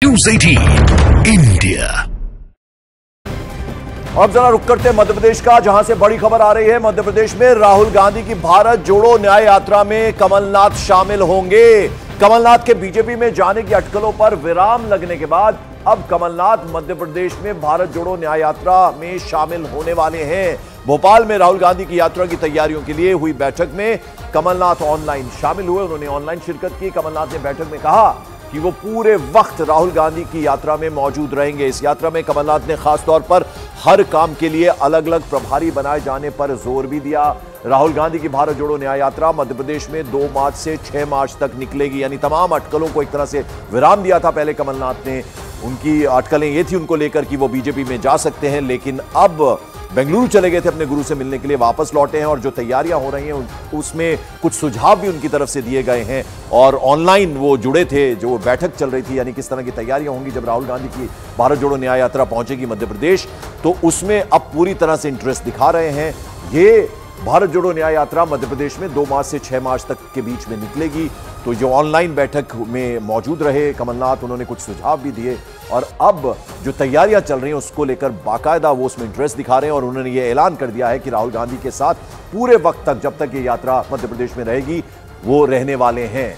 News 18 India. अब जरा रुक करते मध्य प्रदेश का, जहां से बड़ी खबर आ रही है। मध्य प्रदेश में राहुल गांधी की भारत जोड़ो न्याय यात्रा में कमलनाथ शामिल होंगे। कमलनाथ के बीजेपी में जाने की अटकलों पर विराम लगने के बाद अब कमलनाथ मध्य प्रदेश में भारत जोड़ो न्याय यात्रा में शामिल होने वाले हैं। भोपाल में राहुल गांधी की यात्रा की तैयारियों के लिए हुई बैठक में कमलनाथ ऑनलाइन शामिल हुए। उन्होंने ऑनलाइन शिरकत की। कमलनाथ ने बैठक में कहा कि वो पूरे वक्त राहुल गांधी की यात्रा में मौजूद रहेंगे। इस यात्रा में कमलनाथ ने खास तौर पर हर काम के लिए अलग अलग प्रभारी बनाए जाने पर जोर भी दिया। राहुल गांधी की भारत जोड़ो न्याय यात्रा मध्य प्रदेश में 2 मार्च से 6 मार्च तक निकलेगी। यानी तमाम अटकलों को एक तरह से विराम दिया था पहले कमलनाथ ने। उनकी अटकलें ये थी उनको लेकर कि वो बीजेपी में जा सकते हैं, लेकिन अब बेंगलुरु चले गए थे अपने गुरु से मिलने के लिए, वापस लौटे हैं और जो तैयारियां हो रही हैं उसमें कुछ सुझाव भी उनकी तरफ से दिए गए हैं। और ऑनलाइन वो जुड़े थे, जो बैठक चल रही थी, यानी किस तरह की तैयारियां होंगी जब राहुल गांधी की भारत जोड़ो न्याय यात्रा पहुंचेगी मध्य प्रदेश, तो उसमें अब पूरी तरह से इंटरेस्ट दिखा रहे हैं। ये भारत जोड़ो न्याय यात्रा मध्य प्रदेश में 2 मार्च से 6 मार्च तक के बीच में निकलेगी। तो जो ऑनलाइन बैठक में मौजूद रहे कमलनाथ, उन्होंने कुछ सुझाव भी दिए और अब जो तैयारियां चल रही हैं उसको लेकर बाकायदा वो उसमें इंटरेस्ट दिखा रहे हैं। और उन्होंने ये ऐलान कर दिया है कि राहुल गांधी के साथ पूरे वक्त तक, जब तक ये यात्रा मध्य प्रदेश में रहेगी, वो रहने वाले हैं।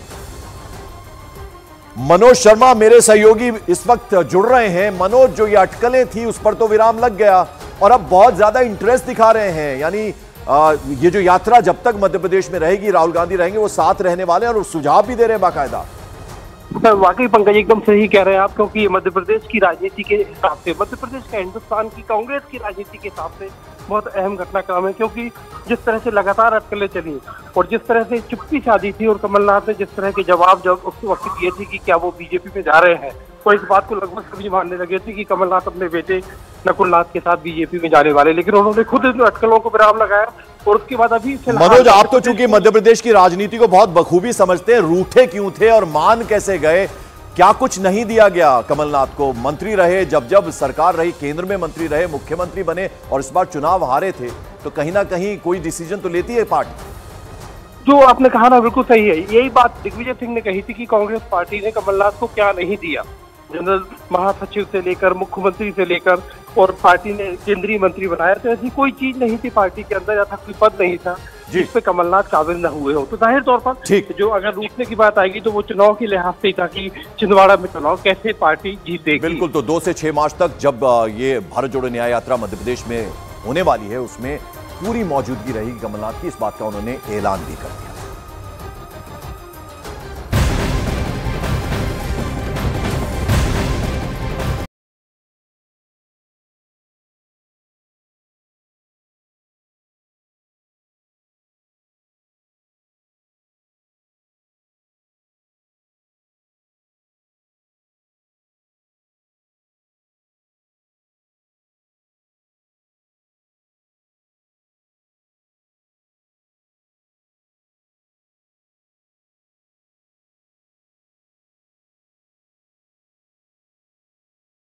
मनोज शर्मा मेरे सहयोगी इस वक्त जुड़ रहे हैं। मनोज, जो ये अटकलें थी उस पर तो विराम लग गया और अब बहुत ज्यादा इंटरेस्ट दिखा रहे हैं। यानी ये जो यात्रा जब तक मध्य प्रदेश में रहेगी, राहुल गांधी रहेंगे, वो साथ रहने वाले हैं और सुझाव भी दे रहे हैं बाकायदा। वाकई पंकज एकदम सही कह रहे हैं आप, क्योंकि मध्य प्रदेश की राजनीति के हिसाब से, मध्य प्रदेश का हिंदुस्तान की कांग्रेस की राजनीति के हिसाब से बहुत अहम घटनाक्रम है। क्योंकि जिस तरह से लगातार अटकलें चली और जिस तरह से चुप्पी साधी थी और कमलनाथ ने जिस तरह के जवाब जब उस वक्त दिए थे कि क्या वो बीजेपी में जा रहे हैं, तो इस बात को लगभग सभी मानने लगे थे कि कमलनाथ अपने बेटे नकुलनाथ के साथ बीजेपी में जाने वाले, लेकिन उन्होंने खुद इन अटकलों को विराम लगाया। और उसके बाद अभी मनोज, आप तो चूंकि मध्य प्रदेश की राजनीति को बहुत बखूबी समझते हैं, रूठे क्यों थे और मान कैसे गए? क्या कुछ नहीं दिया गया कमलनाथ को? मंत्री रहे, जब जब सरकार रही, केंद्र में मंत्री रहे, मुख्यमंत्री बने और इस बार चुनाव हारे थे, तो कहीं ना कहीं कोई डिसीजन तो लेती है पार्टी। जो आपने कहा ना बिल्कुल सही है। यही बात दिग्विजय सिंह ने कही थी कि कांग्रेस पार्टी ने कमलनाथ को क्या नहीं दिया। जनरल महासचिव से लेकर मुख्यमंत्री से लेकर और पार्टी ने केंद्रीय मंत्री बनाया, तो ऐसी कोई चीज नहीं थी पार्टी के अंदर, ऐसा कोई पद नहीं था जिस पे कमलनाथ काबिल न हुए हो। तो जाहिर तौर पर जो अगर रूठने की बात आएगी तो वो चुनाव के लिहाज से था कि छिंदवाड़ा में चुनाव कैसे पार्टी जीतेगी। बिल्कुल, तो 2 से 6 मार्च तक जब ये भारत जोड़ो न्याय यात्रा मध्य प्रदेश में होने वाली है, उसमें पूरी मौजूदगी रहेगी कमलनाथ की, इस बात का उन्होंने ऐलान भी कर दिया।